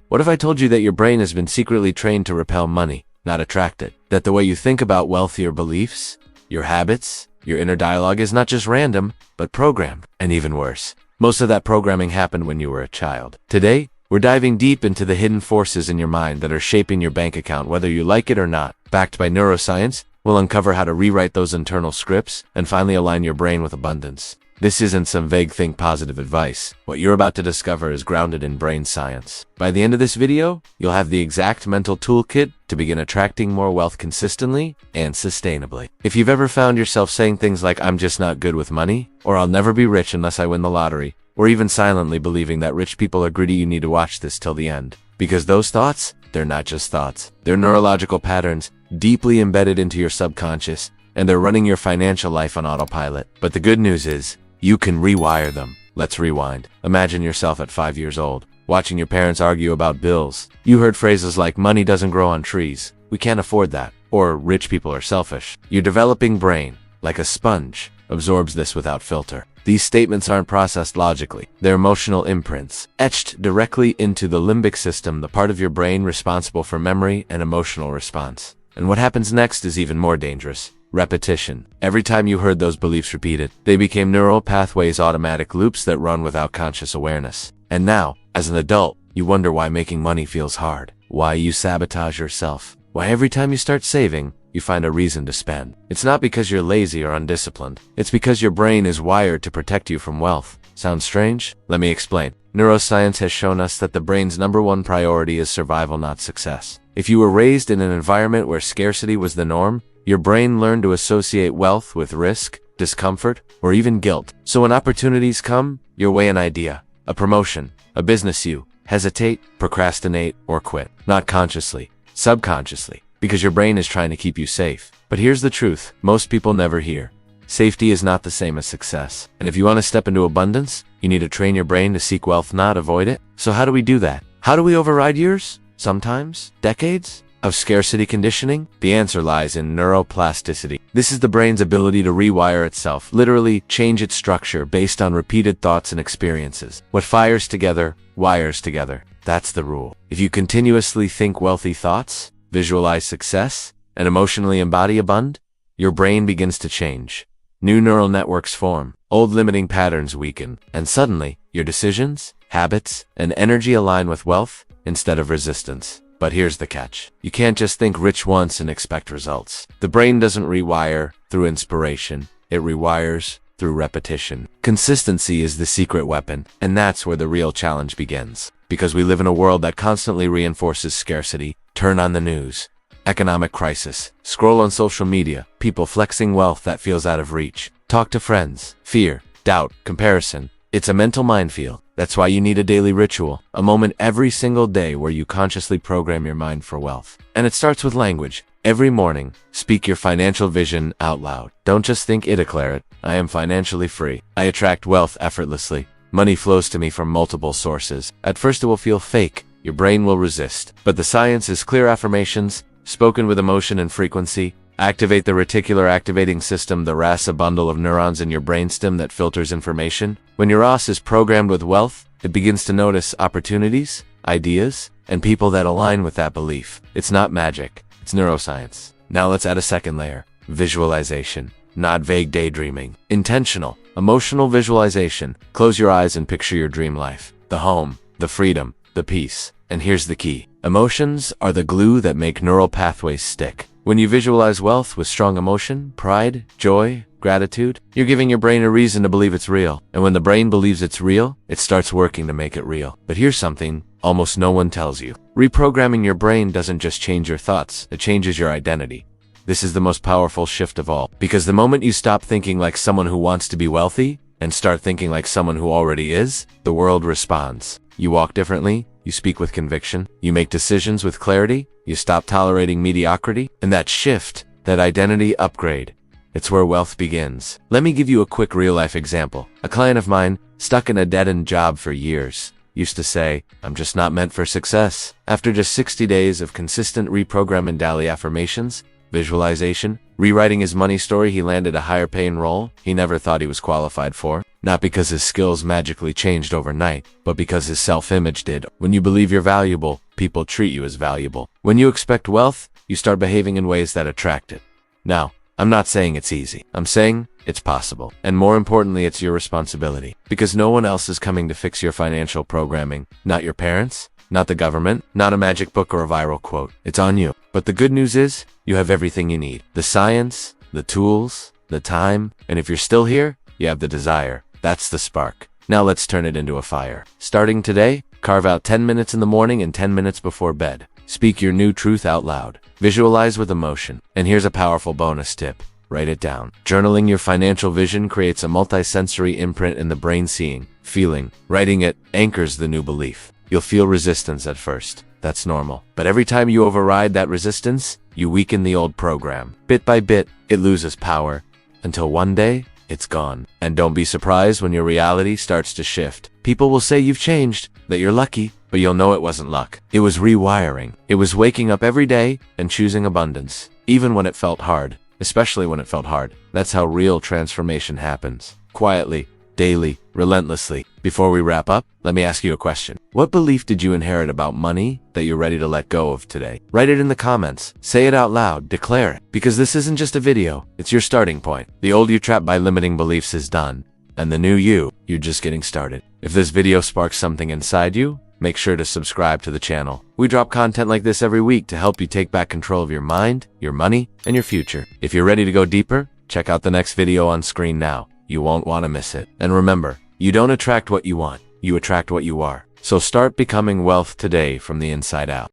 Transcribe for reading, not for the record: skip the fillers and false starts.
What if I told you that your brain has been secretly trained to repel money, not attract it? That the way you think about wealth, your beliefs, your habits, your inner dialogue is not just random, but programmed. And even worse, most of that programming happened when you were a child. Today, we're diving deep into the hidden forces in your mind that are shaping your bank account, whether you like it or not. Backed by neuroscience, we'll uncover how to rewrite those internal scripts and finally align your brain with abundance. This isn't some vague think positive advice. What you're about to discover is grounded in brain science. By the end of this video, you'll have the exact mental toolkit to begin attracting more wealth consistently and sustainably. If you've ever found yourself saying things like, "I'm just not good with money," or "I'll never be rich unless I win the lottery," or even silently believing that rich people are greedy, you need to watch this till the end. Because those thoughts, they're not just thoughts. They're neurological patterns deeply embedded into your subconscious, and they're running your financial life on autopilot. But the good news is, you can rewire them. Let's rewind. Imagine yourself at 5 years old, watching your parents argue about bills. You heard phrases like, "Money doesn't grow on trees. We can't afford that." Or, "Rich people are selfish." Your developing brain, like a sponge, absorbs this without filter. These statements aren't processed logically. They're emotional imprints, etched directly into the limbic system, the part of your brain responsible for memory and emotional response. And what happens next is even more dangerous. Repetition. Every time you heard those beliefs repeated, they became neural pathways, automatic loops that run without conscious awareness. And now, as an adult, you wonder why making money feels hard, why you sabotage yourself, why every time you start saving, you find a reason to spend. It's not because you're lazy or undisciplined. It's because your brain is wired to protect you from wealth. Sounds strange? Let me explain. Neuroscience has shown us that the brain's #1 priority is survival, not success. If you were raised in an environment where scarcity was the norm, your brain learned to associate wealth with risk, discomfort, or even guilt. So when opportunities come your way, an idea, a promotion, a business, you hesitate, procrastinate, or quit. Not consciously, subconsciously, because your brain is trying to keep you safe. But here's the truth most people never hear. Safety is not the same as success. And if you want to step into abundance, you need to train your brain to seek wealth, not avoid it. So how do we do that? How do we override years? Sometimes decades of scarcity conditioning? The answer lies in neuroplasticity. This is the brain's ability to rewire itself, literally change its structure based on repeated thoughts and experiences. What fires together, wires together. That's the rule. If you continuously think wealthy thoughts, visualize success, and emotionally embody abundance, your brain begins to change. New neural networks form, old limiting patterns weaken, and suddenly, your decisions, habits, and energy align with wealth instead of resistance. But here's the catch. You can't just think rich once and expect results. The brain doesn't rewire through inspiration. It rewires through repetition. Consistency is the secret weapon, and that's where the real challenge begins. Because we live in a world that constantly reinforces scarcity. Turn on the news. Economic crisis. Scroll on social media. People flexing wealth that feels out of reach. Talk to friends. Fear, doubt, comparison. It's a mental minefield. That's why you need a daily ritual, a moment every single day where you consciously program your mind for wealth. And it starts with language. Every morning, speak your financial vision out loud. Don't just think it, declare it. I am financially free. I attract wealth effortlessly. Money flows to me from multiple sources. At first it will feel fake. Your brain will resist. But the science is clear. Affirmations, spoken with emotion and frequency, activate the reticular activating system, the RAS, a bundle of neurons in your brainstem that filters information. When your RAS is programmed with wealth, it begins to notice opportunities, ideas, and people that align with that belief. It's not magic, it's neuroscience. Now let's add a second layer. Visualization. Not vague daydreaming. Intentional, emotional visualization. Close your eyes and picture your dream life. The home, the freedom, the peace. And here's the key. Emotions are the glue that make neural pathways stick. When you visualize wealth with strong emotion, pride, joy, gratitude, you're giving your brain a reason to believe it's real. And when the brain believes it's real, it starts working to make it real. But here's something almost no one tells you. Reprogramming your brain doesn't just change your thoughts, it changes your identity. This is the most powerful shift of all. Because the moment you stop thinking like someone who wants to be wealthy and start thinking like someone who already is, the world responds. You walk differently, you speak with conviction, you make decisions with clarity, you stop tolerating mediocrity, and that shift, that identity upgrade, it's where wealth begins. Let me give you a quick real-life example. A client of mine, stuck in a dead-end job for years, used to say, "I'm just not meant for success." After just 60 days of consistent reprogramming daily affirmations, visualization, rewriting his money story, he landed a higher paying role he never thought he was qualified for. Not because his skills magically changed overnight, but because his self-image did. When you believe you're valuable, people treat you as valuable. When you expect wealth, you start behaving in ways that attract it. Now, I'm not saying it's easy. I'm saying it's possible. And more importantly, it's your responsibility. Because no one else is coming to fix your financial programming. Not your parents, not the government, not a magic book or a viral quote. It's on you. But the good news is, you have everything you need. The science, the tools, the time, and if you're still here, you have the desire. That's the spark. Now let's turn it into a fire. Starting today, carve out 10 minutes in the morning and 10 minutes before bed. Speak your new truth out loud. Visualize with emotion. And here's a powerful bonus tip. Write it down. Journaling your financial vision creates a multisensory imprint in the brain, seeing, feeling. Writing it anchors the new belief. You'll feel resistance at first. That's normal. But every time you override that resistance, you weaken the old program. Bit by bit, it loses power, until one day, it's gone. And don't be surprised when your reality starts to shift. People will say you've changed, that you're lucky, but you'll know it wasn't luck. It was rewiring. It was waking up every day and choosing abundance, even when it felt hard, especially when it felt hard. That's how real transformation happens. Quietly, daily, relentlessly. Before we wrap up, let me ask you a question. What belief did you inherit about money that you're ready to let go of today? Write it in the comments. Say it out loud. Declare it. Because this isn't just a video. It's your starting point. The old you trapped by limiting beliefs is done. And the new you're just getting started. If this video sparks something inside you, make sure to subscribe to the channel. We drop content like this every week to help you take back control of your mind, your money, and your future. If you're ready to go deeper, check out the next video on screen now. You won't want to miss it. And remember, you don't attract what you want, you attract what you are. So start becoming wealth today from the inside out.